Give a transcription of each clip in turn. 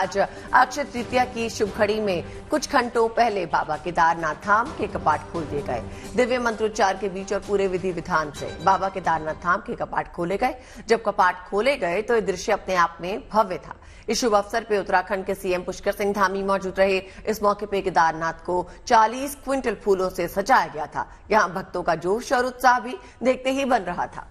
आज अक्षय तृतीया की शुभ घड़ी में कुछ घंटों पहले बाबा केदारनाथ धाम के कपाट खोल दिए गए। दिव्य मंत्रोच्चार के बीच और पूरे विधि विधान से बाबा केदारनाथ धाम के कपाट खोले गए। जब कपाट खोले गए तो ये दृश्य अपने आप में भव्य था। इस शुभ अवसर पे उत्तराखंड के सीएम पुष्कर सिंह धामी मौजूद रहे। इस मौके पे केदारनाथ को 40 क्विंटल फूलों से सजाया गया था। यहाँ भक्तों का जोश और उत्साह भी देखते ही बन रहा था।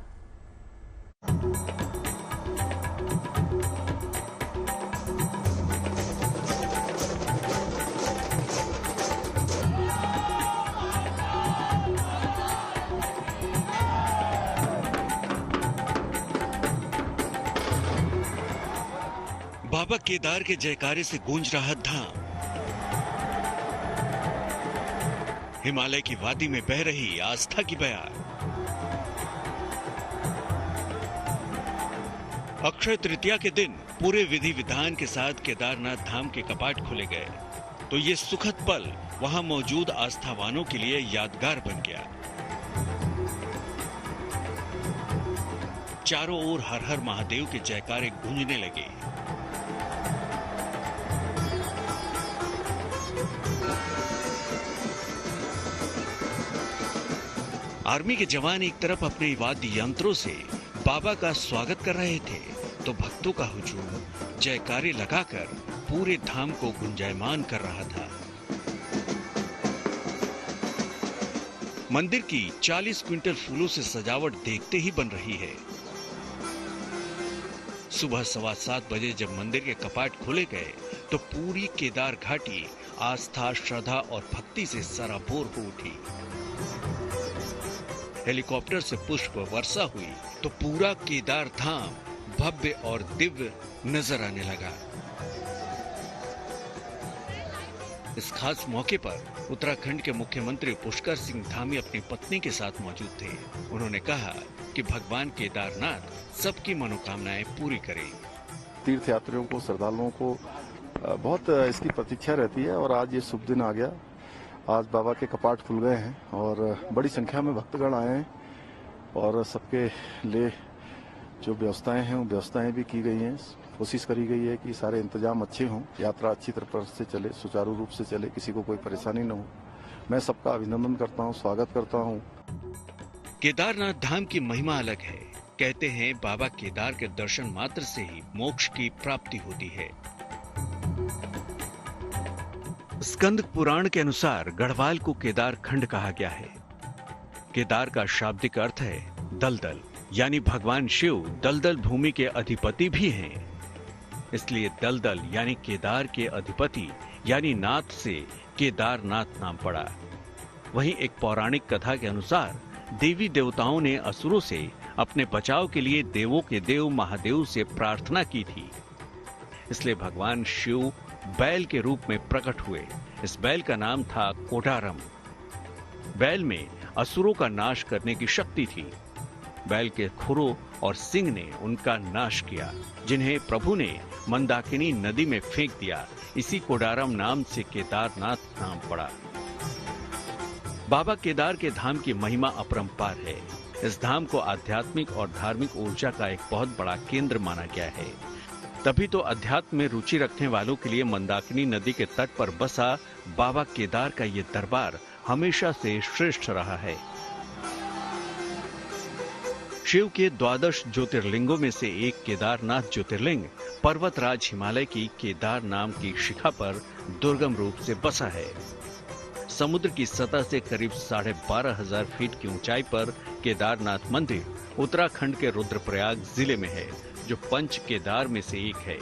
बाबा केदार के जयकारे से गूंज रहा धाम। हिमालय की वादी में बह रही आस्था की बयार। अक्षय तृतीया के दिन पूरे विधि विधान के साथ केदारनाथ धाम के कपाट खोले गए तो ये सुखद पल वहां मौजूद आस्थावानों के लिए यादगार बन गया। चारों ओर हर हर महादेव के जयकारे गूंजने लगे। आर्मी के जवान एक तरफ अपने वाद्य यंत्रों से बाबा का स्वागत कर रहे थे तो भक्तों का हुजूम जयकारे लगाकर पूरे धाम को गुंजायमान कर रहा था। मंदिर की 40 क्विंटल फूलों से सजावट देखते ही बन रही है। सुबह 7:15 बजे जब मंदिर के कपाट खोले गए तो पूरी केदार घाटी आस्था, श्रद्धा और भक्ति से सराबोर हो उठी। हेलीकॉप्टर से पुष्प वर्षा हुई तो पूरा केदार धाम भव्य और दिव्य नजर आने लगा। इस खास मौके पर उत्तराखंड के मुख्यमंत्री पुष्कर सिंह धामी अपनी पत्नी के साथ मौजूद थे। उन्होंने कहा कि भगवान केदारनाथ सबकी मनोकामनाएं पूरी करे। तीर्थ यात्रियों को, श्रद्धालुओं को बहुत इसकी प्रतीक्षा रहती है और आज ये शुभ दिन आ गया। आज बाबा के कपाट खुल गए हैं और बड़ी संख्या में भक्तगण आए हैं और सबके लिए जो व्यवस्थाएं हैं वो व्यवस्थाएं भी की गई हैं। कोशिश करी गई है कि सारे इंतजाम अच्छे हों, यात्रा अच्छी तरह से चले, सुचारू रूप से चले, किसी को कोई परेशानी न हो। मैं सबका अभिनंदन करता हूं, स्वागत करता हूं। केदारनाथ धाम की महिमा अलग है। कहते हैं बाबा केदार के दर्शन मात्र से ही मोक्ष की प्राप्ति होती है। स्कंद पुराण के अनुसार गढ़वाल को केदार खंड कहा गया है। केदार का शाब्दिक अर्थ है दलदल, यानी भगवान शिव दलदल भूमि के अधिपति भी हैं। इसलिए दलदल यानी केदार के अधिपति यानी नाथ से केदारनाथ नाम पड़ा। वहीं एक पौराणिक कथा के अनुसार देवी देवताओं ने असुरों से अपने बचाव के लिए देवों के देव महादेव से प्रार्थना की थी। इसलिए भगवान शिव बैल के रूप में प्रकट हुए। इस बैल का नाम था कोडारम। बैल में असुरों का नाश करने की शक्ति थी। बैल के खुरों और सिंग ने उनका नाश किया, जिन्हें प्रभु ने मंदाकिनी नदी में फेंक दिया। इसी कोडारम नाम से केदारनाथ नाम पड़ा। बाबा केदार के धाम की महिमा अपरंपार है। इस धाम को आध्यात्मिक और धार्मिक ऊर्जा का एक बहुत बड़ा केंद्र माना गया है। तभी तो अध्यात्म में रुचि रखने वालों के लिए मंदाकिनी नदी के तट पर बसा बाबा केदार का ये दरबार हमेशा से श्रेष्ठ रहा है। शिव के 12 ज्योतिर्लिंगों में से एक केदारनाथ ज्योतिर्लिंग पर्वतराज हिमालय की केदार नाम की शिखा पर दुर्गम रूप से बसा है। समुद्र की सतह से करीब 12,500 फीट की ऊंचाई पर केदारनाथ मंदिर उत्तराखंड के रुद्रप्रयाग जिले में है, जो पंच केदार में से एक है।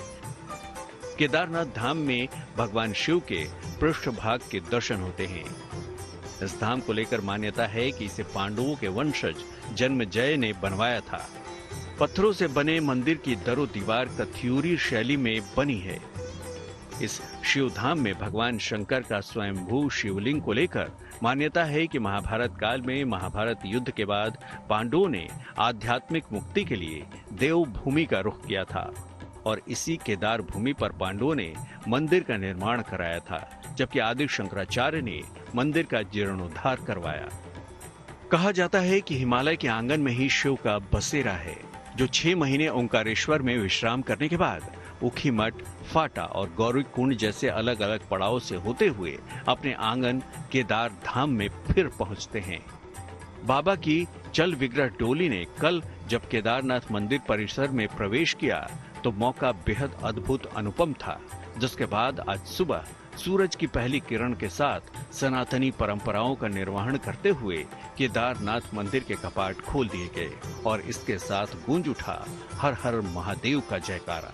केदारनाथ धाम में भगवान शिव के पृष्ठभाग के दर्शन होते हैं। इस धाम को लेकर मान्यता है कि इसे पांडवों के वंशज जन्मेजय ने बनवाया था। पत्थरों से बने मंदिर की दरो दीवार कथ्यूरी शैली में बनी है। इस शिव धाम में भगवान शंकर का स्वयंभू शिवलिंग को लेकर मान्यता है कि महाभारत काल में महाभारत युद्ध के बाद पांडवों ने आध्यात्मिक मुक्ति के लिए देव भूमि का रुख किया था और इसी केदार भूमि पर पांडवों ने मंदिर का निर्माण कराया था, जबकि आदि शंकराचार्य ने मंदिर का जीर्णोद्धार करवाया। कहा जाता है कि हिमालय के आंगन में ही शिव का बसेरा है, जो 6 महीने ओंकारेश्वर में विश्राम करने के बाद ऊखीमठ, फाटा और गौरीकुंड जैसे अलग अलग पड़ाव से होते हुए अपने आंगन केदार धाम में फिर पहुंचते हैं। बाबा की चल विग्रह डोली ने कल जब केदारनाथ मंदिर परिसर में प्रवेश किया तो मौका बेहद अद्भुत अनुपम था, जिसके बाद आज सुबह सूरज की पहली किरण के साथ सनातनी परंपराओं का निर्वहन करते हुए केदारनाथ मंदिर के कपाट खोल दिए गए और इसके साथ गूंज उठा हर हर महादेव का जयकारा।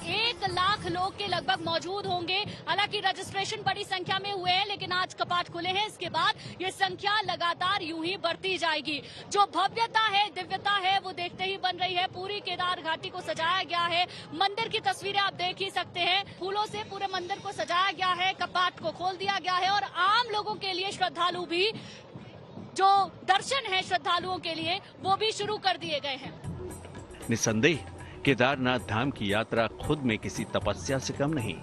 1 लाख लोग के लगभग मौजूद होंगे। हालांकि रजिस्ट्रेशन बड़ी संख्या में हुए हैं, लेकिन आज कपाट खुले हैं। इसके बाद ये संख्या लगातार यूं ही बढ़ती जाएगी। जो भव्यता है, दिव्यता है, वो देखते ही बन रही है। पूरी केदार घाटी को सजाया गया है। मंदिर की तस्वीरें आप देख ही सकते हैं। फूलों से पूरे मंदिर को सजाया गया है, कपाट को खोल दिया गया है और आम लोगों के लिए, श्रद्धालु भी, जो दर्शन है श्रद्धालुओं के लिए, वो भी शुरू कर दिए गए हैं। निसंदेह केदारनाथ धाम की यात्रा खुद में किसी तपस्या से कम नहीं।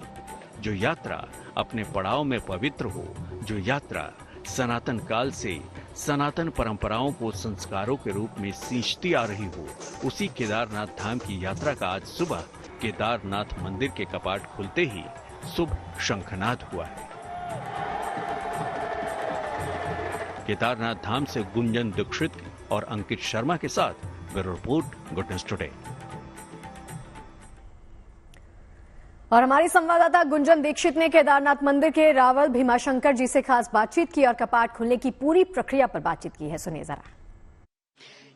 जो यात्रा अपने पड़ाव में पवित्र हो, जो यात्रा सनातन काल से सनातन परंपराओं को संस्कारों के रूप में सींचती आ रही हो, उसी केदारनाथ धाम की यात्रा का आज सुबह केदारनाथ मंदिर के कपाट खुलते ही शुभ शंखनाद हुआ है। केदारनाथ धाम से गुंजन दीक्षित और अंकित शर्मा के साथ bureau report, good news today. और हमारी संवाददाता गुंजन दीक्षित ने केदारनाथ मंदिर के रावल भीमाशंकर जी से खास बातचीत की और कपाट खुलने की पूरी प्रक्रिया पर बातचीत की है। सुनिए जरा।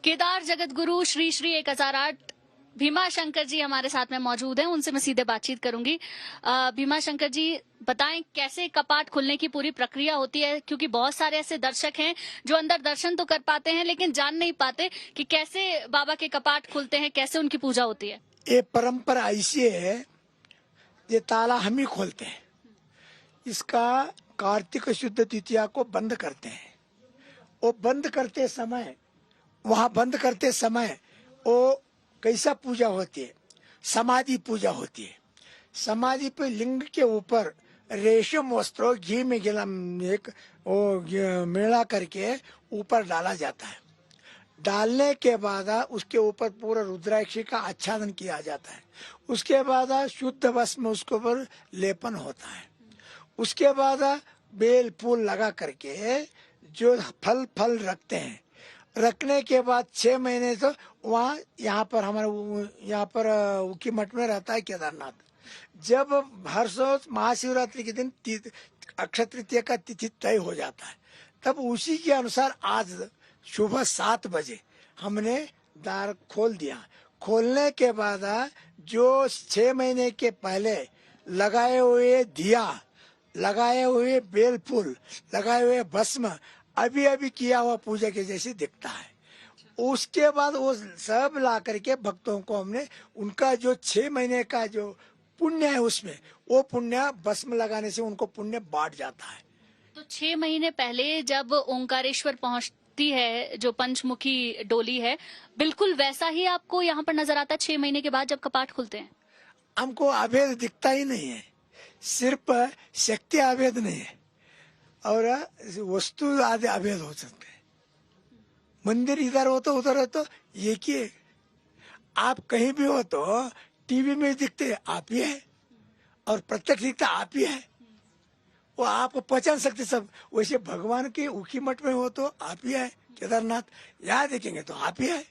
केदार जगत गुरु श्री श्री 1008 भीमाशंकर जी हमारे साथ में मौजूद हैं, उनसे मैं सीधे बातचीत करूंगी। भीमाशंकर जी, बताएं कैसे कपाट खुलने की पूरी प्रक्रिया होती है, क्योंकि बहुत सारे ऐसे दर्शक हैं जो अंदर दर्शन तो कर पाते हैं लेकिन जान नहीं पाते कि कैसे बाबा के कपाट खुलते हैं, कैसे उनकी पूजा होती है। ये परंपरा ऐसी है, ये ताला हम ही खोलते हैं। इसका कार्तिक शुद्ध द्वितीया को बंद करते हैं। वो बंद करते समय, वहां बंद करते समय वो कैसा पूजा होती है? समाधि पूजा होती है। समाधि पे लिंग के ऊपर रेशम वस्त्रों घी में एक मेला करके ऊपर डाला जाता है। डालने के बाद उसके ऊपर पूरा रुद्राक्षी का आच्छादन किया जाता है। उसके बाद शुद्ध भस्म उसके ऊपर लेपन होता है। उसके बाद बेल फूल लगा करके जो फल रखते हैं। रखने के बाद 6 महीने तो वहाँ यहाँ पर हमारे यहाँ पर ऊखीमठ में रहता है केदारनाथ। जब हर रोज महाशिवरात्रि के दिन अक्षय तृतीया का तिथि तय हो जाता है, तब उसी के अनुसार आज सुबह 7 बजे हमने द्वार खोल दिया। खोलने के बाद जो 6 महीने के पहले लगाए हुए दिया, लगाए हुए बेल फूल, लगाए हुए भस्म अभी किया हुआ पूजा के जैसे दिखता है। उसके बाद वो सब ला करके भक्तों को हमने उनका जो 6 महीने का जो पुण्य है, उसमें वो पुण्य भस्म लगाने से उनको पुण्य बांट जाता है। तो 6 महीने पहले जब ओंकारेश्वर पहुंचती है, जो पंचमुखी डोली है, बिल्कुल वैसा ही आपको यहाँ पर नजर आता है 6 महीने के बाद जब कपाट खुलते हैं? हमको अभेद दिखता ही नहीं है, सिर्फ शक्ति अभेद नहीं है और वस्तु आदि अभेद हो सकते हैं। मंदिर इधर हो तो उधर हो तो एक ही है। आप कहीं भी हो तो टीवी में दिखते आप ही है और प्रत्यक्ष दिखता आप ही है। वो आप पहचान सकते सब। वैसे भगवान के ऊखीमठ में हो तो आप ही है, केदारनाथ यहाँ देखेंगे तो आप ही है।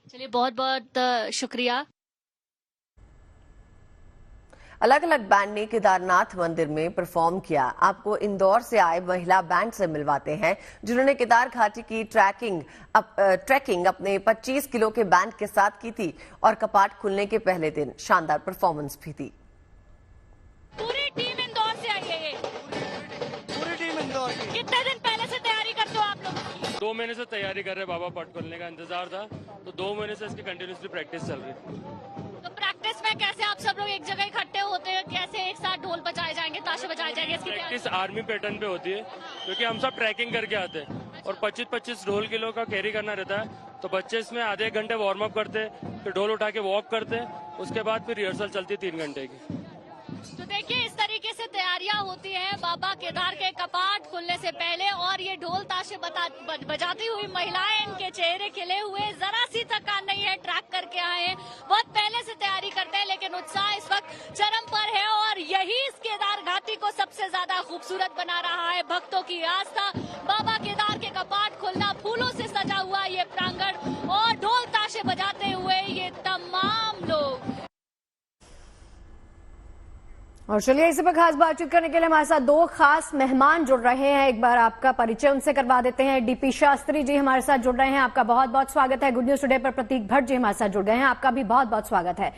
चलिए, बहुत बहुत शुक्रिया। अलग अलग बैंड ने केदारनाथ मंदिर में परफॉर्म किया। आपको इंदौर से आए महिला बैंड से मिलवाते हैं, जिन्होंने केदार घाटी की ट्रैकिंग अपने 25 किलो के बैंड के साथ की थी और कपाट खुलने के पहले दिन शानदार परफॉर्मेंस भी थी। पूरी टीम इंदौर से आई है। ये पूरी टीम इंदौर की। कितने दिन पहले से तैयारी करते हो आप लोग? 2 महीने से तैयारी कर रहे। बाबा पट खोलने का इंतजार था, तो 2 महीने से इसकी कंटिन्यूसली प्रैक्टिस चल रही। तो प्रैक्टिस में कैसे आप सब लोग एक जगह इकट्ठे होते हैं? कैसे एक साथ ढोल बजाए जाएंगे, ताशे बजाए जाएंगे? इसकी प्रैक्टिस आर्मी पैटर्न पे होती है, क्योंकि हम सब ट्रैकिंग करके आते हैं और 25-25 ढोल किलो का कैरी करना रहता है। तो बच्चे इसमें आधे 1 घंटे वार्म अप करते, फिर ढोल उठा के वॉक करते, उसके बाद फिर रिहर्सल चलती 3 घंटे की। तो देखिए इस तरीके से तैयारियां होती हैं बाबा केदार के कपाट खुलने से पहले, और ये ढोल ताशे बजाती हुई महिलाएं, इनके चेहरे खिले हुए, जरा सी थकान नहीं है, ट्रैक करके आए हैं, बहुत पहले से तैयारी करते हैं, लेकिन उत्साह इस वक्त चरम पर है और यही इस केदार घाटी को सबसे ज्यादा खूबसूरत बना रहा है। भक्तों की आस्था, बाबा केदार के कपाट खुलना, फूलों से सजा हुआ ये प्रांगण और ढोल ताशे बजाते हुए ये तमाम लोग। और चलिए इसी पर खास बातचीत करने के लिए हमारे साथ दो खास मेहमान जुड़ रहे हैं। एक बार आपका परिचय उनसे करवा देते हैं। डीपी शास्त्री जी हमारे साथ जुड़ रहे हैं, आपका बहुत बहुत स्वागत है। गुड न्यूज टुडे पर प्रतीक भट्ट जी हमारे साथ जुड़ गए हैं, आपका भी बहुत बहुत स्वागत है।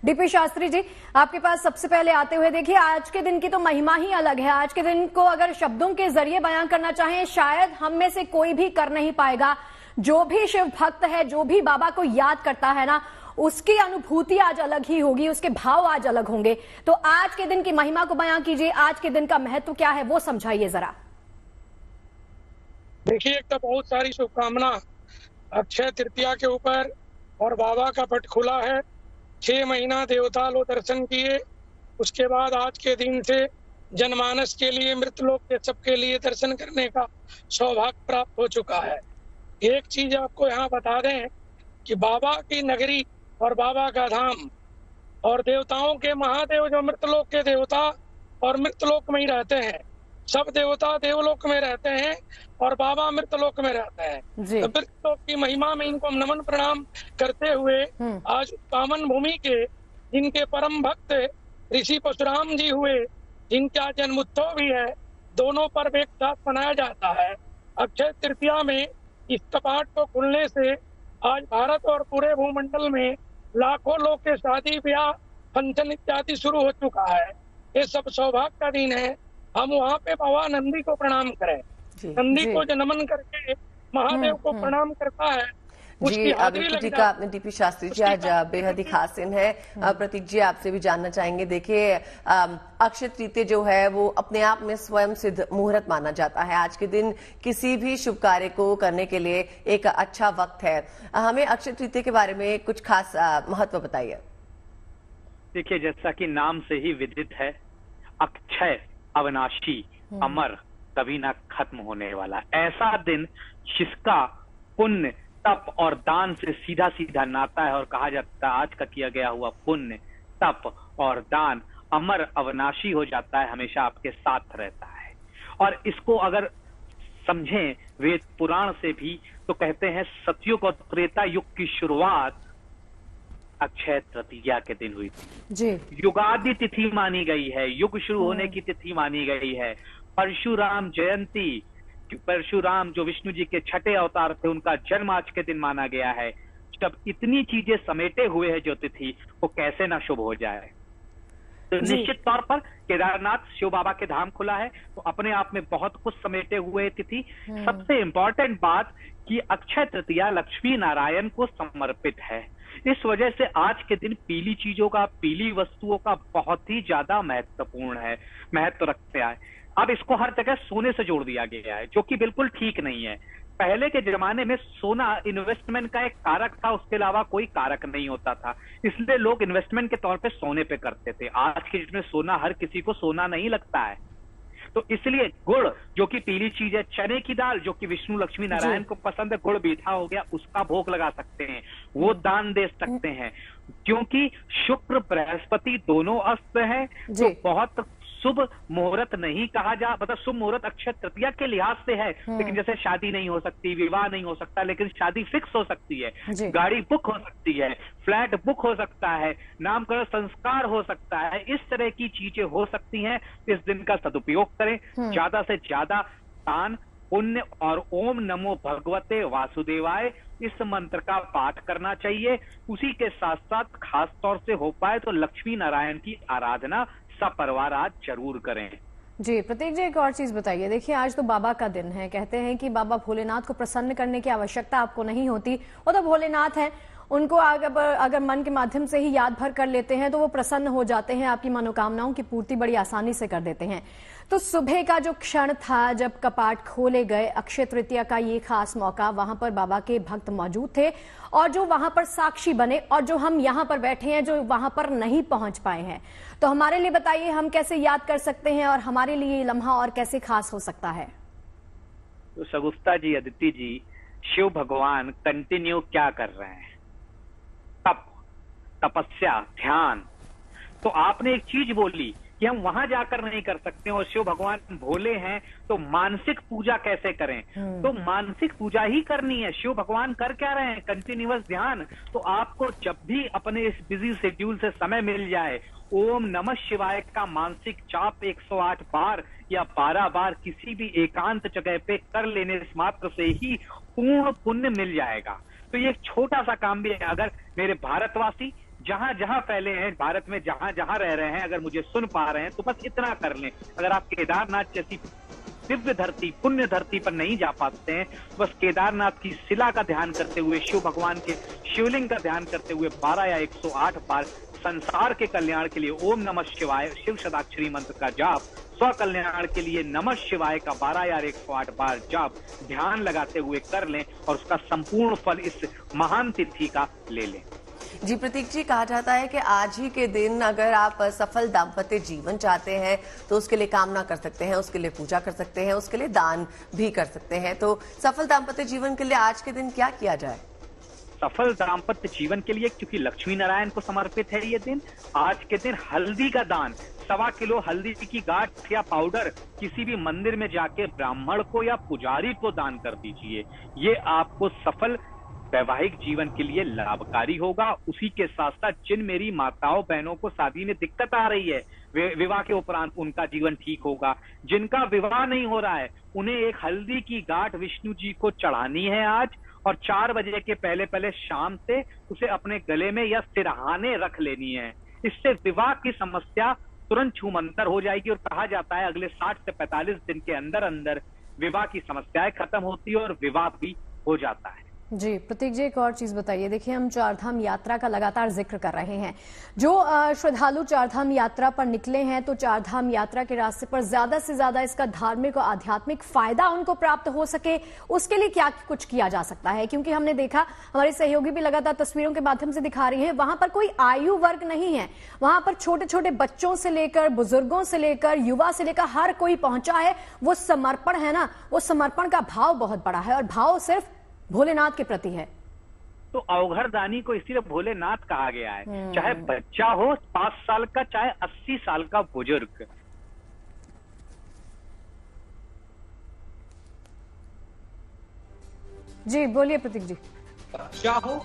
डीपी शास्त्री जी, आपके पास सबसे पहले आते हुए देखिए, आज के दिन की तो महिमा ही अलग है। आज के दिन को अगर शब्दों के जरिए बयां करना चाहें, शायद हम में से कोई भी कर नहीं पाएगा। जो भी शिव भक्त है, जो भी बाबा को याद करता है ना, उसकी अनुभूति आज अलग ही होगी, उसके भाव आज अलग होंगे। तो आज के दिन की महिमा को बयां कीजिए, आज के दिन का महत्व क्या है वो समझाइए जरा। देखिए, एक तो बहुत सारी शुभकामना अक्षय तृतीया के ऊपर, और बाबा का पट खुला है। 6 महीना देवता लोग दर्शन किए, उसके बाद आज के दिन से जनमानस के लिए, मृतलोक के सबके लिए दर्शन करने का सौभाग्य प्राप्त हो चुका है। एक चीज आपको यहाँ बता दें कि बाबा की नगरी और बाबा का धाम और देवताओं के महादेव, जो मृतलोक के देवता और मृतलोक में ही रहते हैं, सब देवता देवलोक में रहते हैं और बाबा मृतलोक में रहते हैं। तो मृतलोक की महिमा में इनको नमन प्रणाम करते हुए आज पावन भूमि के जिनके परम भक्त ऋषि परशुराम जी हुए, जिनका जन्मोत्सव भी है, दोनों पर्व एक साथ मनाया जाता है। अक्षय तृतीया में इस कपाट को खुलने से आज भारत और पूरे भूमंडल में लाखों लोग के शादी ब्याह फंक्शन इत्यादि शुरू हो चुका है। ये सब सौभाग्य का दिन है। हम वहाँ पे बाबा नंदी को प्रणाम करें। नंदी को जो नमन करके महादेव को प्रणाम करता है, जी प्रतीक का डीपी शास्त्री जी आज बेहद ही खास दिन है। प्रतीक जी, आपसे भी जानना चाहेंगे, देखिए अक्षय तृतीया जो है वो अपने आप में स्वयं सिद्ध मुहूर्त माना जाता है। आज के दिन किसी भी शुभ कार्य को करने के लिए एक अच्छा वक्त है। हमें अक्षय तृतीया के बारे में कुछ खास महत्व बताइए। देखिए, जैसा कि नाम से ही विदित है, अक्षय, अविनाशी, अमर, कभी ना खत्म होने वाला ऐसा दिन जिसका पुण्य, तप और दान से सीधा सीधा नाता है। और कहा जाता है आज का किया गया हुआ पुण्य, तप और दान अमर अविनाशी हो जाता है, हमेशा आपके साथ रहता है। और इसको अगर समझें वेद पुराण से भी, तो कहते हैं सतयुग और त्रेता युग की शुरुआत अक्षय तृतीया के दिन हुई थी जी। युगादि तिथि मानी गई है, युग शुरू होने की तिथि मानी गई है। परशुराम जयंती, परशुराम जो विष्णु जी के 6ठे अवतार थे, उनका जन्म आज के दिन माना गया है। जब इतनी चीजें समेटे हुए है जो तिथि, वो कैसे ना शुभ हो जाए। तो निश्चित तौर पर केदारनाथ शिव बाबा के धाम खुला है, तो अपने आप में बहुत कुछ समेटे हुए तिथि। सबसे इंपॉर्टेंट बात कि अक्षय तृतीया लक्ष्मी नारायण को समर्पित है। इस वजह से आज के दिन पीली चीजों का, पीली वस्तुओं का बहुत ही ज्यादा महत्व रखते हैं। अब इसको हर जगह सोने से जोड़ दिया गया है, जो कि बिल्कुल ठीक नहीं है। पहले के जमाने में सोना इन्वेस्टमेंट का एक कारक था, उसके अलावा कोई कारक नहीं होता था, इसलिए लोग इन्वेस्टमेंट के तौर पे सोने पे करते थे। आज के जिसमें सोना हर किसी को सोना नहीं लगता है, तो इसलिए गुड़ जो कि पीली चीज है, चने की दाल जो कि विष्णु लक्ष्मी नारायण को पसंद है, गुड़ मीठा हो गया, उसका भोग लगा सकते हैं, वो दान दे सकते हैं। क्योंकि शुक्र बृहस्पति दोनों अस्त हैं, तो बहुत शुभ मुहूर्त नहीं कहा जा, मतलब शुभ मुहूर्त अक्षय तृतीया के लिहाज से है। लेकिन जैसे शादी नहीं हो सकती, विवाह नहीं हो सकता, लेकिन शादी फिक्स हो सकती है, गाड़ी बुक हो सकती है, फ्लैट बुक हो सकता है, नामकरण संस्कार हो सकता है, इस तरह की चीजें हो सकती हैं। इस दिन का सदुपयोग करें, ज्यादा से ज्यादा दान पुण्य और ओम नमो भगवते वासुदेवाय इस मंत्र का पाठ करना चाहिए। उसी के साथ साथ खास तौर से हो पाए तो लक्ष्मी नारायण की आराधना सपरिवार आज जरूर करें। जी प्रतीक जी, एक और चीज बताइए। देखिए आज तो बाबा का दिन है, कहते हैं कि बाबा भोलेनाथ को प्रसन्न करने की आवश्यकता आपको नहीं होती, वो तो भोलेनाथ है। उनको अगर मन के माध्यम से ही याद भर कर लेते हैं तो वो प्रसन्न हो जाते हैं, आपकी मनोकामनाओं की पूर्ति बड़ी आसानी से कर देते हैं। तो सुबह का जो क्षण था जब कपाट खोले गए, अक्षय तृतीया का ये खास मौका, वहां पर बाबा के भक्त मौजूद थे और जो वहां पर साक्षी बने, और जो हम यहाँ पर बैठे हैं जो वहां पर नहीं पहुंच पाए हैं, तो हमारे लिए बताइए हम कैसे याद कर सकते हैं और हमारे लिए ये लम्हा और कैसे खास हो सकता है? तो शगुफ्ता जी, अदिति जी, शिव भगवान कंटिन्यू क्या कर रहे हैं? तप, तपस्या, ध्यान। तो आपने एक चीज बोली कि हम वहां जाकर नहीं कर सकते और शिव भगवान भोले हैं, तो मानसिक पूजा कैसे करें? तो मानसिक पूजा ही करनी है। शिव भगवान कर क्या रहे हैं? कंटिन्यूअस ध्यान। तो आपको जब भी अपने इस बिजी शेड्यूल से समय मिल जाए, ओम नमः शिवाय का मानसिक जाप 108 बार या 12 बार किसी भी एकांत जगह पे कर लेने मात्र से ही पूर्ण पुण्य मिल जाएगा। तो ये एक छोटा सा काम भी है। अगर मेरे भारतवासी जहां जहां फैले हैं, भारत में जहां जहां रह रहे हैं, अगर मुझे सुन पा रहे हैं तो बस इतना कर लें। अगर आप केदारनाथ जैसी दिव्य धरती, पुण्य धरती पर नहीं जा पाते हैं, बस केदारनाथ की शिला का ध्यान करते हुए, शिव भगवान के शिवलिंग का ध्यान करते हुए 12 या 108 बार संसार के कल्याण के लिए ओम नमः शिवाय शिव शताक्षरी मंत्र का जाप, स्व कल्याण के लिए नमः शिवाय का 12 या 108 बार जाप ध्यान लगाते हुए कर लें और उसका संपूर्ण फल इस महान तिथि का ले लें। जी प्रतीक जी, कहा जाता है कि आज ही के दिन अगर आप सफल दाम्पत्य जीवन चाहते हैं तो उसके लिए कामना कर सकते हैं, उसके लिए पूजा कर सकते हैं, उसके लिए दान भी कर सकते हैं। तो सफल दाम्पत्य जीवन के लिए आज के दिन क्या किया जाए? सफल दाम्पत्य जीवन के लिए, क्योंकि लक्ष्मी नारायण को समर्पित है ये दिन, आज के दिन हल्दी का दान, 1.25 किलो हल्दी की गांठ या पाउडर किसी भी मंदिर में जाके ब्राह्मण को या पुजारी को दान कर दीजिए। ये आपको सफल वैवाहिक जीवन के लिए लाभकारी होगा। उसी के साथ साथ जिन मेरी माताओं बहनों को शादी में दिक्कत आ रही है, विवाह के उपरांत उनका जीवन ठीक होगा। जिनका विवाह नहीं हो रहा है, उन्हें एक हल्दी की गांठ विष्णु जी को चढ़ानी है आज, और 4 बजे के पहले पहले शाम से उसे अपने गले में या सिरहाने रख लेनी है। इससे विवाह की समस्या तुरंत छूमंतर हो जाएगी और कहा जाता है अगले 60 से 45 दिन के अंदर अंदर विवाह की समस्याएं खत्म होती है और विवाह भी हो जाता है। जी प्रतीक जी, एक और चीज बताइए। देखिए, हम चारधाम यात्रा का लगातार जिक्र कर रहे हैं। जो श्रद्धालु चारधाम यात्रा पर निकले हैं, तो चारधाम यात्रा के रास्ते पर ज्यादा से ज्यादा इसका धार्मिक और आध्यात्मिक फायदा उनको प्राप्त हो सके, उसके लिए क्या कुछ किया जा सकता है? क्योंकि हमने देखा, हमारे सहयोगी भी लगातार तस्वीरों के माध्यम से दिखा रही है, वहां पर कोई आयु वर्ग नहीं है। वहां पर छोटे छोटे बच्चों से लेकर, बुजुर्गों से लेकर, युवा से लेकर हर कोई पहुंचा है। वो समर्पण है ना, वो समर्पण का भाव बहुत बड़ा है और भाव सिर्फ भोलेनाथ के प्रति है। तो अवघड़ दानी को इसीलिए भोलेनाथ कहा गया है। चाहे बच्चा हो 5 साल का, चाहे 80 साल का बुजुर्ग। जी बोलिए प्रतीक जी। क्या हो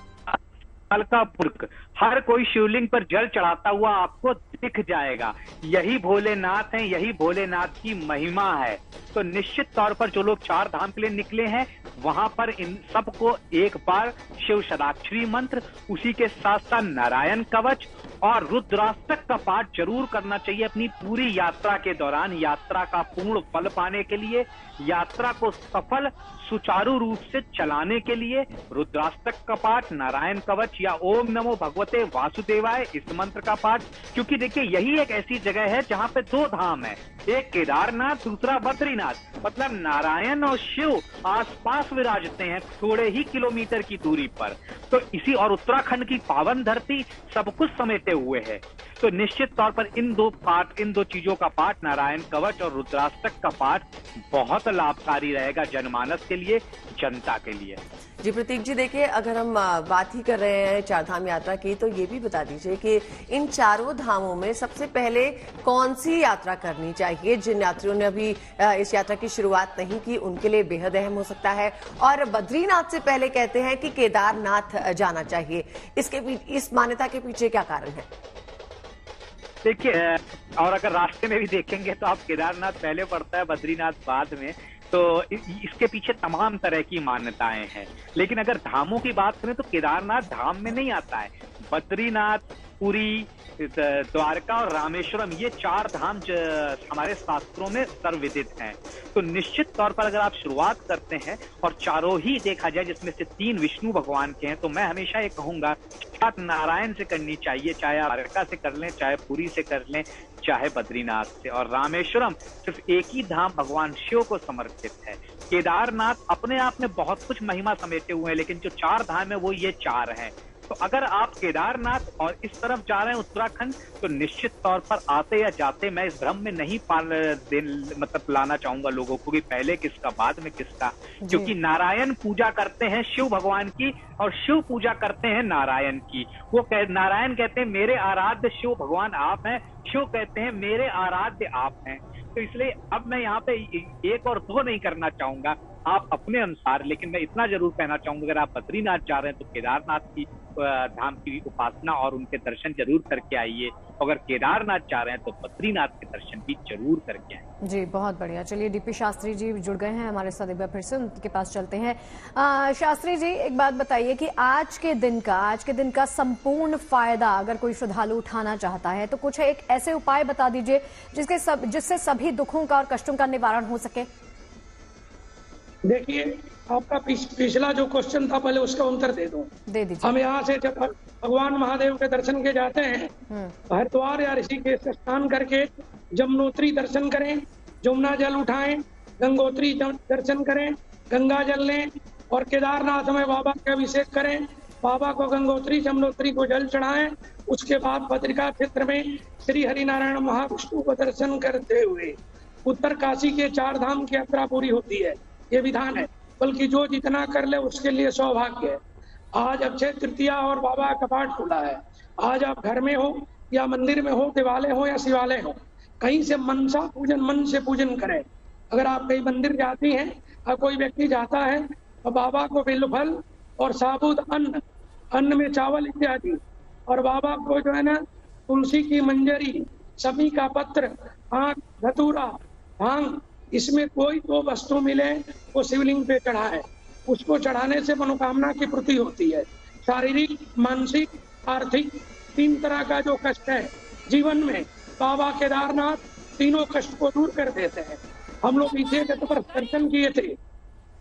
का पुरख, हर कोई शिवलिंग पर जल चढ़ाता हुआ आपको दिख जाएगा। यही भोलेनाथ हैं, यही भोलेनाथ की महिमा है। तो निश्चित तौर पर जो लोग 4 धाम के लिए निकले हैं, वहां पर इन सबको एक बार शिव शताक्षरी मंत्र, उसी के साथ साथ नारायण कवच और रुद्राष्टक का पाठ जरूर करना चाहिए अपनी पूरी यात्रा के दौरान। यात्रा का पूर्ण फल पाने के लिए, यात्रा को सफल सुचारू रूप से चलाने के लिए रुद्राष्टक का पाठ, नारायण कवच या ओम नमो भगवते वासुदेवाय इस मंत्र का पाठ। क्योंकि देखिए, यही एक ऐसी जगह है जहां पे 2 धाम है, एक केदारनाथ, दूसरा बद्रीनाथ। मतलब नारायण और शिव आसपास विराजते हैं थोड़े ही किलोमीटर की दूरी पर। तो इसी और उत्तराखंड की पावन धरती सब कुछ समेटे हुए है। तो निश्चित तौर पर इन दो चीजों का पाठ, नारायण कवच और रुद्राष्टक का पाठ, बहुत लाभकारी रहेगा जनमानस के लिए, जनता के लिए। जी प्रतीक जी, देखिए, अगर हम बात ही कर रहे हैं चारधाम यात्रा की, तो ये भी बता दीजिए कि इन चारों धामों में सबसे पहले कौन सी यात्रा करनी चाहिए? जिन यात्रियों ने अभी इस यात्रा की शुरुआत नहीं की, उनके लिए बेहद अहम हो सकता है। और बद्रीनाथ से पहले कहते हैं कि केदारनाथ जाना चाहिए, इस मान्यता के पीछे क्या कारण है? देखिए, और अगर रास्ते में भी देखेंगे तो आप केदारनाथ पहले पड़ता है, बद्रीनाथ बाद में। तो इसके पीछे तमाम तरह की मान्यताएं हैं। लेकिन अगर धामों की बात करें तो केदारनाथ धाम में नहीं आता है। बद्रीनाथ, पुरी, द्वारका और रामेश्वरम, ये 4 धाम हमारे शास्त्रों में सर्वविदित हैं। तो निश्चित तौर पर अगर आप शुरुआत करते हैं और चारों ही देखा जाए, जिसमें से 3 विष्णु भगवान के हैं, तो मैं हमेशा ये कहूंगा बात नारायण से करनी चाहिए, चाहे आप द्वारका से कर लें, चाहे पुरी से कर लें, चाहे बद्रीनाथ से। और रामेश्वरम सिर्फ एक ही धाम भगवान शिव को समर्पित है। केदारनाथ अपने आप में बहुत कुछ महिमा समेटे हुए हैं, लेकिन जो 4 धाम है वो ये 4 हैं। तो अगर आप केदारनाथ और इस तरफ जा रहे हैं उत्तराखंड, तो निश्चित तौर पर आते या जाते मैं इस भ्रम में नहीं मतलब लाना चाहूंगा लोगों को कि पहले किसका बाद में किसका, क्योंकि नारायण पूजा करते हैं शिव भगवान की और शिव पूजा करते हैं नारायण की। नारायण कहते हैं मेरे आराध्य शिव भगवान आप हैं, शिव कहते हैं मेरे आराध्य आप हैं। तो इसलिए अब मैं यहाँ पे 1 और 2 नहीं करना चाहूंगा, आप अपने अनुसार। लेकिन मैं इतना जरूर कहना चाहूंगा, अगर आप बद्रीनाथ जा रहे हैं तो केदारनाथ की धाम की उपासना और उनके दर्शन जरूर करके आइए। अगर केदारनाथ जा रहे हैं तो बद्रीनाथ के दर्शन भी जरूर करके आइए। जी, बहुत बढ़िया। चलिए, डीपी शास्त्री जी जुड़ गए हैं हमारे साथ, एक बार फिर से उनके पास चलते हैं। शास्त्री जी, एक बात बताइए कि आज के दिन का संपूर्ण फायदा अगर कोई श्रद्धालु उठाना चाहता है तो कुछ एक ऐसे उपाय बता दीजिए जिससे सभी दुखों का और कष्टों का निवारण हो सके। देखिए, आपका पिछला जो क्वेश्चन था, पहले उसका उत्तर दे दूं। दे दीजिए। हम यहाँ से जब भगवान महादेव के दर्शन के जाते हैं, हरिद्वार या ऋषिकेश स्नान करके जमुनोत्री दर्शन करें, जमुना जल उठाएं, गंगोत्री दर्शन करें, गंगा जल लें और केदारनाथ में बाबा के अभिषेक करें, बाबा को गंगोत्री जमुनोत्री को जल चढ़ाएं। उसके बाद बद्रिका क्षेत्र में श्री हरिनारायण महाविष्णु को दर्शन करते हुए उत्तर काशी के 4 धाम की यात्रा पूरी होती है। ये विधान है, बल्कि जो जितना कर ले उसके लिए सौभाग्य है। आज अक्षय तृतीया और बाबा का कपाट खुला है। आज आप घर में हो या मंदिर में हो, देवालय हो या शिवालय हो, कहीं से मनसा पूजन, मन से पूजन करें। अगर आप कहीं मंदिर जाती हैं और कोई व्यक्ति जाता है तो बाबा को बिल्वफल और साबुत अन्न में चावल इत्यादि, और बाबा को जो है ना तुलसी की मंजरी, समी का पत्र, आँख, धतूरा, भांग, इसमें कोई 2 वस्तु मिले वो शिवलिंग पे चढ़ाए। उसको चढ़ाने से मनोकामना की पूर्ति होती है। शारीरिक, मानसिक, आर्थिक 3 तरह का जो कष्ट है जीवन में, बाबा केदारनाथ तीनों कष्ट को दूर कर देते हैं। हम लोग पीछे पर दर्शन किए थे,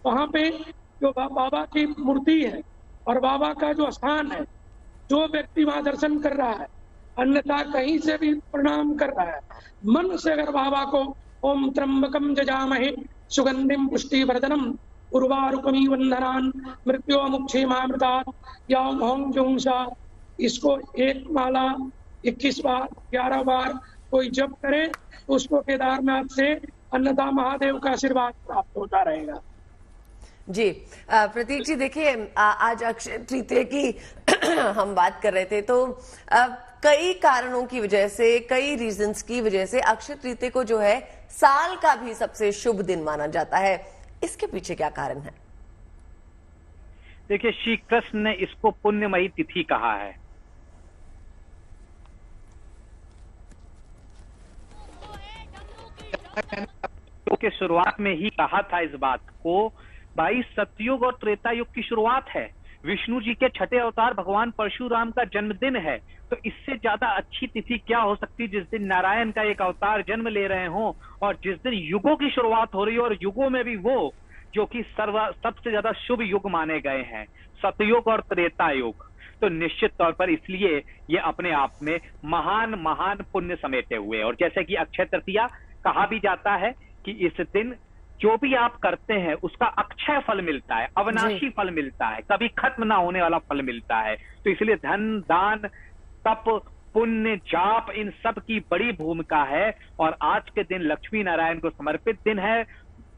वहां पे जो बाबा की मूर्ति है और बाबा का जो स्थान है, जो व्यक्ति वहां दर्शन कर रहा है, अन्यथा कहीं से भी प्रणाम कर रहा है, मन से अगर बाबा को ओम त्र्यंबकम जजामहे सुगंधिम पुष्टिवर्धनम उर्वारुकमी वंदनान मृत्योमुक्षीमामृतात् याम होम जुंसा, इसको 1 माला 21 बार 11 बार कोई जप करे तो उसको केदारनाथ से अन्नदा महादेव का आशीर्वाद प्राप्त होता रहेगा। जी, प्रतीक जी, देखिए आज अक्षय तृतीया की हम बात कर रहे थे, तो कई कारणों की वजह से, कई रीजंस की वजह से अक्षय तृतीया को जो है साल का भी सबसे शुभ दिन माना जाता है। इसके पीछे क्या कारण है? देखिए, श्री कृष्ण ने इसको पुण्यमयी तिथि कहा है। तो के शुरुआत में ही कहा था इस बात को, भाई सतयुग और त्रेता युग की शुरुआत है। विष्णु जी के 6ठे अवतार भगवान परशुराम का जन्मदिन है, तो इससे ज्यादा अच्छी तिथि क्या हो सकती जिस दिन नारायण का एक अवतार जन्म ले रहे हों और जिस दिन युगों की शुरुआत हो रही हो, और युगों में भी वो जो कि सबसे ज्यादा शुभ युग माने गए हैं, सतयुग और त्रेता युग। तो निश्चित तौर पर इसलिए ये अपने आप में महान महान पुण्य समेटे हुए। और जैसे कि अक्षय तृतीया कहा भी जाता है कि इस दिन जो भी आप करते हैं उसका अक्षय फल मिलता है, अविनाशी फल मिलता है, कभी खत्म ना होने वाला फल मिलता है। तो इसलिए धन, दान, तप, पुण्य, जाप, इन सब की बड़ी भूमिका है। और आज के दिन लक्ष्मी नारायण को समर्पित दिन है।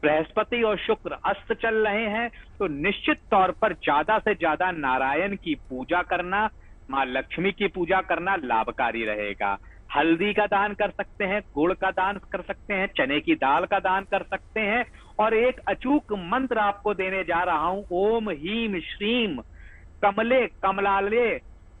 बृहस्पति और शुक्र अस्त चल रहे हैं, तो निश्चित तौर पर ज्यादा से ज्यादा नारायण की पूजा करना, माँ लक्ष्मी की पूजा करना लाभकारी रहेगा। हल्दी का दान कर सकते हैं, गुड़ का दान कर सकते हैं, चने की दाल का दान कर सकते हैं। और एक अचूक मंत्र आपको देने जा रहा हूं, ओम ह्रीम श्रीम कमले कमलाले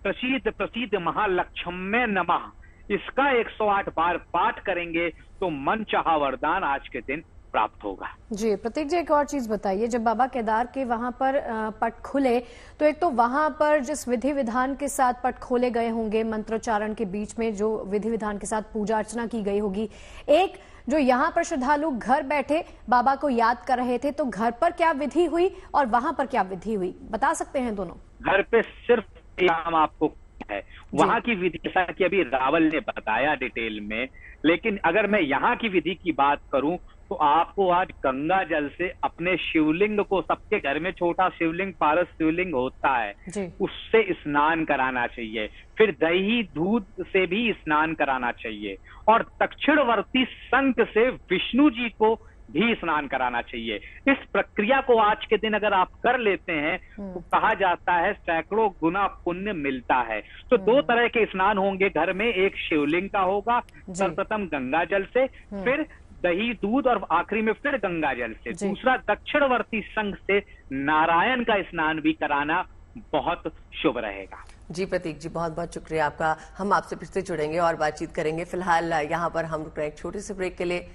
प्रसीद प्रसीद महालक्ष्म्ये नमः। इसका 108 बार पाठ करेंगे तो मन चाहा वरदान आज के दिन प्राप्त होगा। जी प्रतीक जी, एक और चीज बताइए, जब बाबा केदार के वहां पर पट खुले तो एक तो वहां पर जिस विधि विधान के साथ पट खोले गए होंगे, मंत्रोच्चारण के बीच में जो विधि विधान के साथ पूजा अर्चना की गई होगी, एक जो यहाँ पर श्रद्धालु घर बैठे बाबा को याद कर रहे थे, तो घर पर क्या विधि हुई और वहां पर क्या विधि हुई, बता सकते हैं दोनों? घर पे सिर्फ नाम आपको है, वहां की विधि जैसा कि अभी रावल ने बताया डिटेल में, लेकिन अगर मैं यहाँ की विधि की बात करूं तो आपको आज गंगा जल से अपने शिवलिंग को, सबके घर में छोटा शिवलिंग, पारस शिवलिंग होता है, उससे स्नान कराना चाहिए, फिर दही दूध से भी स्नान कराना चाहिए, और दक्षिणवर्ती शंख से विष्णु जी को भी स्नान कराना चाहिए। इस प्रक्रिया को आज के दिन अगर आप कर लेते हैं तो कहा जाता है सैकड़ों गुना पुण्य मिलता है। तो दो तरह के स्नान होंगे घर में, एक शिवलिंग का होगा सर्वप्रथम गंगा जल से, फिर दही दूध, और आखिरी में फिर गंगा जल से। दूसरा दक्षिणवर्ती शंख से नारायण का स्नान भी कराना बहुत शुभ रहेगा। जी प्रतीक जी, बहुत बहुत शुक्रिया आपका। हम आपसे फिर से जुड़ेंगे और बातचीत करेंगे। फिलहाल यहाँ पर हम रुक रहे हैं एक छोटे से ब्रेक के लिए।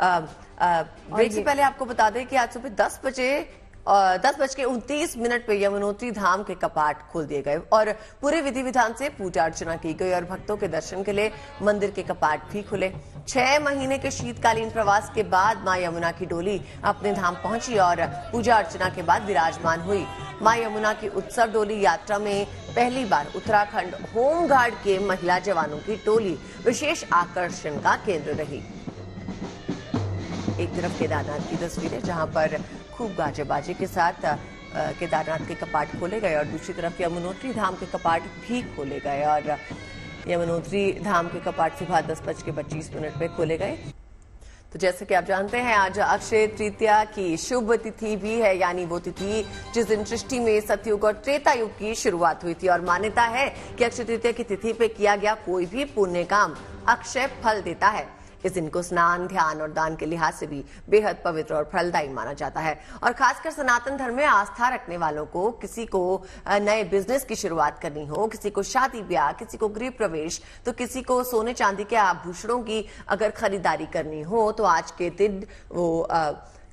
ब्रेक से पहले आपको बता दें कि आज सुबह 10:29 पे यमुनोत्री धाम के कपाट खोल दिए गए और पूरे विधि विधान से पूजा अर्चना की गई और भक्तों के दर्शन के लिए मंदिर के कपाट भी खुले। 6 महीने के शीतकालीन प्रवास के बाद मां यमुना की डोली अपने धाम पहुंची और पूजा अर्चना के बाद विराजमान हुई। मां यमुना की उत्सव डोली यात्रा में पहली बार उत्तराखंड होमगार्ड के महिला जवानों की टोली विशेष आकर्षण का केंद्र रही। एक तरफ केदारनाथ की तस्वीरें जहां पर खूब गाजे बाजे के साथ केदारनाथ के कपाट खोले गए और दूसरी तरफ यमुनोत्री धाम के कपाट भी खोले गए और यमुनोत्री धाम के कपाट सुबह 10:25 पे खोले गए। तो जैसे कि आप जानते हैं आज अक्षय तृतीया की शुभ तिथि भी है, यानी वो तिथि जिस दिन सृष्टि में सतयुग और त्रेता युग की शुरुआत हुई थी और मान्यता है कि अक्षय तृतीया की तिथि पे किया गया कोई भी पुण्य काम अक्षय फल देता है। इस दिन को स्नान, ध्यान और दान के लिहाज से भी बेहद पवित्र और फलदायी माना जाता है और खासकर सनातन धर्म में आस्था रखने वालों को, किसी को नए बिजनेस की शुरुआत करनी हो, किसी को शादी ब्याह, किसी को गृह प्रवेश, तो किसी को सोने चांदी के आभूषणों की अगर खरीदारी करनी हो तो आज के दिन वो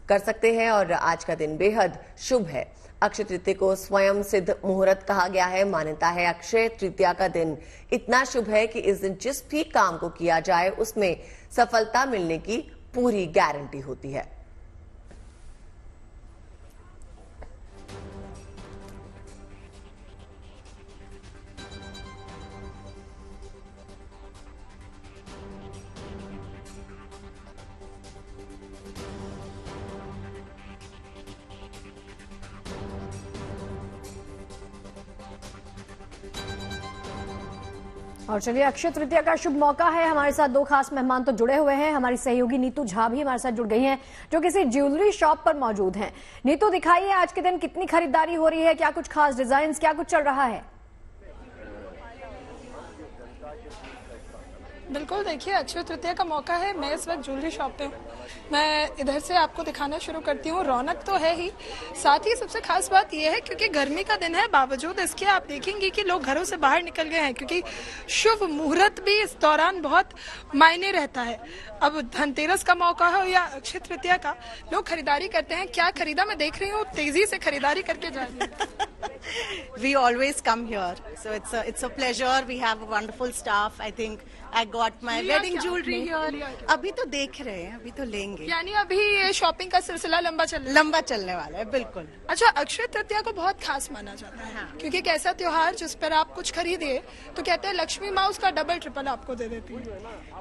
कर सकते हैं और आज का दिन बेहद शुभ है। अक्षय तृतीया को स्वयं सिद्ध मुहूर्त कहा गया है। मान्यता है अक्षय तृतीया का दिन इतना शुभ है कि इस दिन जिस भी काम को किया जाए उसमें सफलता मिलने की पूरी गारंटी होती है। और चलिए, अक्षय तृतीया का शुभ मौका है। हमारे साथ 2 खास मेहमान तो जुड़े हुए हैं। हमारी सहयोगी नीतू झा भी हमारे साथ जुड़ गई हैं, जो किसी ज्वेलरी शॉप पर मौजूद हैं। नीतू, दिखाइए आज के दिन कितनी खरीदारी हो रही है, क्या कुछ खास डिजाइन, क्या कुछ चल रहा है? बिल्कुल, देखिए अक्षय तृतीया का मौका है। मैं इस वक्त ज्वेलरी शॉप पे हूँ। मैं इधर से आपको दिखाना शुरू करती हूँ। रौनक तो है ही, साथ ही सबसे खास बात यह है क्योंकि गर्मी का दिन है, बावजूद इसके आप देखेंगे कि लोग घरों से बाहर निकल गए हैं क्योंकि शुभ मुहूर्त भी इस दौरान बहुत मायने रहता है। अब धनतेरस का मौका हो या अक्षय तृतीया का, लोग खरीदारी करते हैं। क्या खरीदा मैं देख रही हूँ, तेजी से खरीदारी करके जा रही हूँ। We always come here, so it's a pleasure. We have a wonderful staff. I think I got my wedding jewelry here. अभी तो देख रहे हैं, अभी तो लेंगे। यानी अभी ये शॉपिंग का सिलसिला लंबा चलने वाला है। बिल्कुल। अच्छा, अक्षय तृतीया को बहुत खास माना जाता है क्योंकि एक ऐसा त्योहार जिस पर आप कुछ खरीदिए तो कहते हैं लक्ष्मी माँ उसका डबल ट्रिपल आपको दे देती है।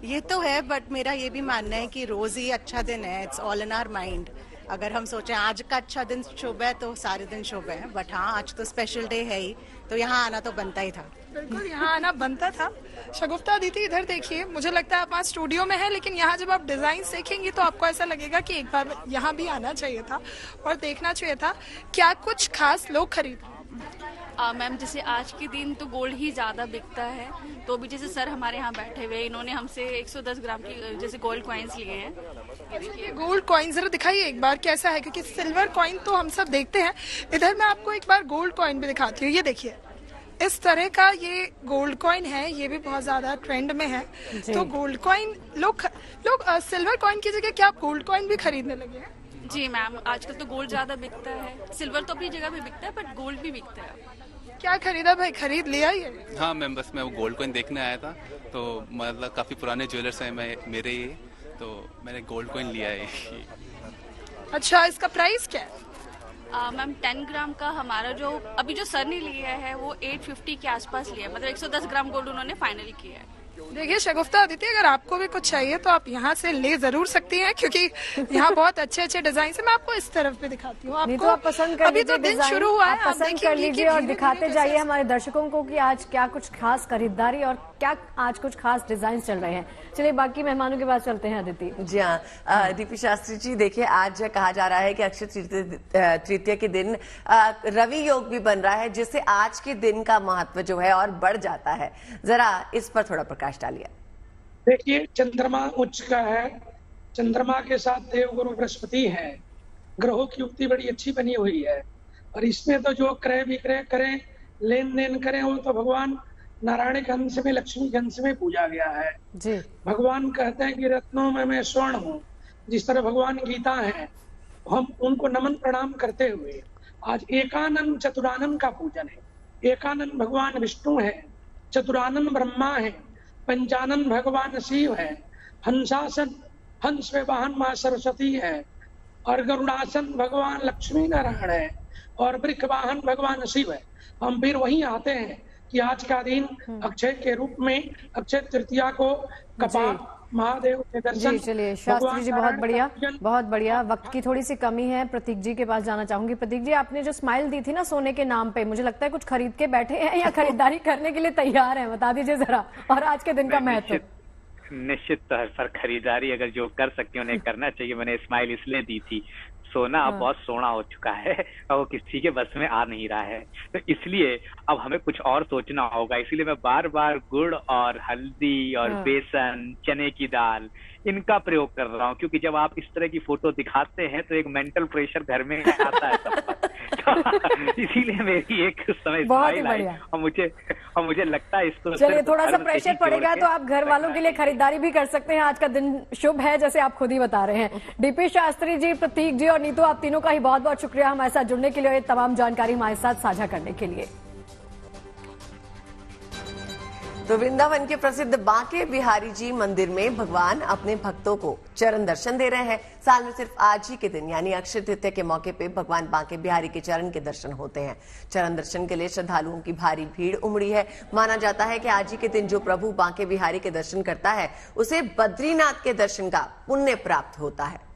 ये तो है, बट मेरा ये भी मानना है कि रोज ही अच्छा दिन है। It's all in our mind. अगर हम सोचें आज का अच्छा दिन शुभ है तो सारे दिन शुभ है, बट हाँ आज तो स्पेशल डे है ही, तो यहाँ आना तो बनता ही था। बिल्कुल, यहाँ आना बनता था। शगुफ्ता दीदी इधर देखिए, मुझे लगता है आप आज स्टूडियो में हैं, लेकिन यहाँ जब आप डिजाइन देखेंगी तो आपको ऐसा लगेगा कि एक बार यहाँ भी आना चाहिए था और देखना चाहिए था। क्या कुछ खास लोग खरीद? मैम, जैसे आज के दिन तो गोल्ड ही ज़्यादा बिकता है, तो भी जैसे सर हमारे यहाँ बैठे हुए, इन्होंने हमसे 110 ग्राम की जैसे गोल्ड कॉइन्स लिए हैं। ये गोल्ड कॉइन जरा दिखाइए एक बार कैसा है, क्योंकि सिल्वर कॉइन तो हम सब देखते हैं। इधर मैं आपको एक बार गोल्ड कॉइन भी दिखाती हूँ। ये देखिए, इस तरह का ये गोल्ड कॉइन है, ये भी बहुत ज्यादा ट्रेंड में है। तो गोल्ड कॉइन लोग सिल्वर कॉइन की जगह क्या गोल्ड कॉइन भी खरीदने लगे हैं? जी मैम, आजकल तो गोल्ड ज्यादा बिकता है, सिल्वर तो अपनी जगह पे बिकता है बट गोल्ड भी बिकता है। क्या खरीदा भाई, खरीद लिया ये? हाँ मैम, बस मैं वो गोल्ड कॉइन देखने आया था, तो मतलब काफी पुराने ज्वेलर्स हैं मेरे ये, तो मैंने गोल्ड कॉइन लिया है। अच्छा, इसका प्राइस क्या है? मैम 10 ग्राम का हमारा जो अभी जो सर ने लिया है वो 850 के आसपास लिया है, मतलब 110 ग्राम गोल्ड उन्होंने फाइनल किया है। देखिए शगुफ्ता अदिति, अगर आपको भी कुछ चाहिए तो आप यहाँ से ले जरूर सकती हैं, क्योंकि यहाँ बहुत अच्छे अच्छे डिजाइन है। मैं आपको इस तरफ पे दिखाती हूँ, आपको आप पसंद कर अभी तो दिन शुरू हुआ है, आप पसंद कर लीजिए और दिखाते जाइए हमारे दर्शकों को कि आज क्या कुछ खास खरीदारी और क्या आज कुछ खास डिजाइन चल रहे हैं। चलिए बाकी मेहमानों के पास चलते हैं अदिति। जी हाँ, डीपी शास्त्री जी, देखिए आज कहा जा रहा है कि अक्षय तृतीया के दिन रवि योग भी बन रहा है, जिससे आज के दिन का महत्व जो है और बढ़ जाता है। जरा इस पर थोड़ा प्रकाश डालिए। देखिए, चंद्रमा उच्च का है, चंद्रमा के साथ देवगुरु बृहस्पति है, ग्रहों की युक्ति बड़ी अच्छी बनी हुई है। और इसमें तो जो क्रय विक्रय करें, लेन देन करें, वो तो भगवान नारायण के अंश में, लक्ष्मी के अंश में पूजा गया है जी। भगवान कहते हैं कि रत्नों में मैं स्वर्ण हूँ, जिस तरह भगवान गीता है, हम उनको नमन प्रणाम करते हुए आज एकानंद चतुरानंद का पूजन है। एकानंद भगवान विष्णु है, चतुरानंद ब्रह्मा है, पंचानंद भगवान शिव है, हंसासन हंस में वाहन माँ सरस्वती है, और गरुड़ासन भगवान लक्ष्मी नारायण है, और वृक्ष वाहन भगवान शिव है। हम फिर वहीं आते हैं कि आज का दिन अक्षय के रूप में, अक्षय तृतीया को कपाट महादेव के दर्शन। जी चलिए शास्त्री जी, बहुत बढ़िया, बहुत बढ़िया। वक्त की थोड़ी सी कमी है, प्रतीक जी के पास जाना चाहूंगी। प्रतीक जी, आपने जो स्माइल दी थी ना सोने के नाम पे, मुझे लगता है कुछ खरीद के बैठे हैं या खरीदारी करने के लिए तैयार हैं, बता दीजिए जरा, और आज के दिन का महत्व। निश्चित तौर पर खरीदारी अगर जो कर सकती है उन्हें करना चाहिए। मैंने स्माइल इसलिए दी थी, सोना अब बहुत सोना हो चुका है और वो किसी के बस में आ नहीं रहा है, तो इसलिए अब हमें कुछ और सोचना होगा। इसीलिए मैं बार बार गुड़ और हल्दी और बेसन, चने की दाल, इनका प्रयोग कर रहा हूँ, क्योंकि जब आप इस तरह की फोटो दिखाते हैं तो एक मेंटल प्रेशर घर में आता है सब पर। इसीलिए मेरी एक समय स्माइल आई और मुझे लगता है इसको। चलिए, थोड़ा सा प्रेशर पड़ेगा तो आप घर वालों के लिए खरीदारी भी कर सकते हैं। आज का दिन शुभ है, जैसे आप खुद ही बता रहे हैं। डीपी शास्त्री जी, प्रतीक जी और नीतू, आप तीनों का ही बहुत बहुत शुक्रिया हमारे साथ जुड़ने के लिए और ये तमाम जानकारी हमारे साथ साझा करने के लिए। तो वृंदावन के प्रसिद्ध बांके बिहारी जी मंदिर में भगवान अपने भक्तों को चरण दर्शन दे रहे हैं। साल में सिर्फ आज ही के दिन यानी अक्षय तृतीया के मौके पे भगवान बांके बिहारी के चरण के दर्शन होते हैं। चरण दर्शन के लिए श्रद्धालुओं की भारी भीड़ उमड़ी है। माना जाता है कि आज ही के दिन जो प्रभु बांके बिहारी के दर्शन करता है उसे बद्रीनाथ के दर्शन का पुण्य प्राप्त होता है।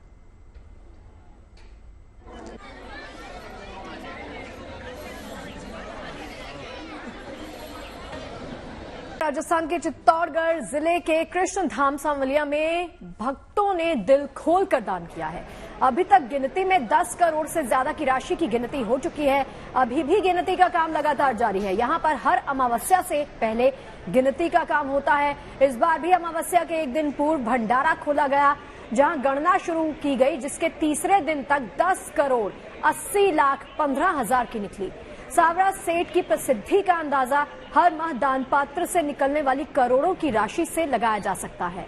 राजस्थान के चित्तौड़गढ़ जिले के कृष्ण धाम सांवलिया में भक्तों ने दिल खोलकर दान किया है। अभी तक गिनती में 10 करोड़ से ज्यादा की राशि की गिनती हो चुकी है। अभी भी गिनती का काम लगातार जारी है। यहाँ पर हर अमावस्या से पहले गिनती का काम होता है। इस बार भी अमावस्या के एक दिन पूर्व भंडारा खोला गया, जहां गणना शुरू की गई, जिसके तीसरे दिन तक 10 करोड़ 80,15,000 की निकली। सावरा सेठ की प्रसिद्धि का अंदाजा हर माह दान पात्र से निकलने वाली करोड़ों की राशि से लगाया जा सकता है।